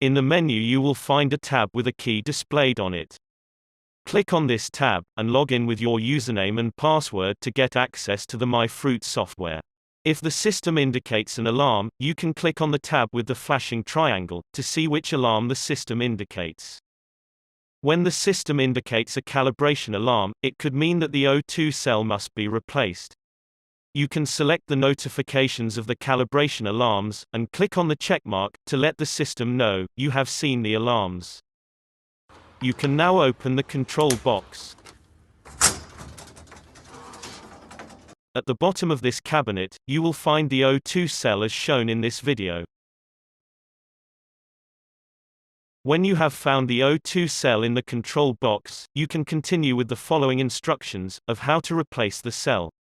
In the menu you will find a tab with a key displayed on it. Click on this tab, and log in with your username and password to get access to the My Fruit software. If the system indicates an alarm, you can click on the tab with the flashing triangle, to see which alarm the system indicates. When the system indicates a calibration alarm, it could mean that the O2 cell must be replaced. You can select the notifications of the calibration alarms, and click on the checkmark, to let the system know you have seen the alarms. You can now open the control box. At the bottom of this cabinet, you will find the O2 cell as shown in this video. When you have found the O2 cell in the control box, you can continue with the following instructions of how to replace the cell.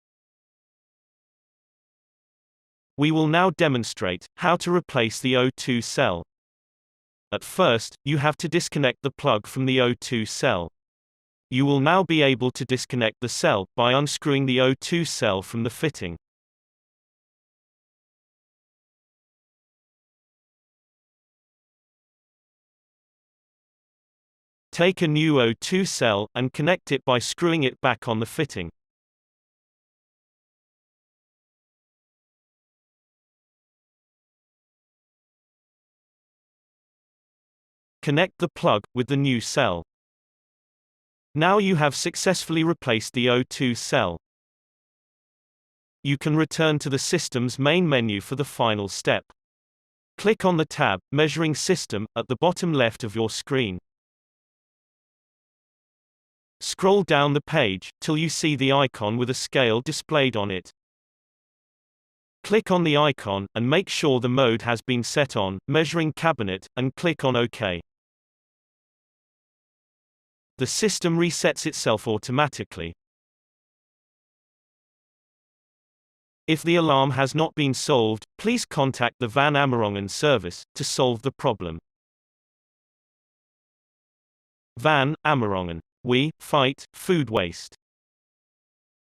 We will now demonstrate how to replace the O2 cell. At first, you have to disconnect the plug from the O2 cell. You will now be able to disconnect the cell by unscrewing the O2 cell from the fitting. Take a new O2 cell and connect it by screwing it back on the fitting. Connect the plug with the new cell. Now you have successfully replaced the O2 cell. You can return to the system's main menu for the final step. Click on the tab, Measuring System, at the bottom left of your screen. Scroll down the page, till you see the icon with a scale displayed on it. Click on the icon, and make sure the mode has been set on, Measuring Cabinet, and click on OK. The system resets itself automatically. If the alarm has not been solved, please contact the VA31 service to solve the problem. VA31. We fight food waste.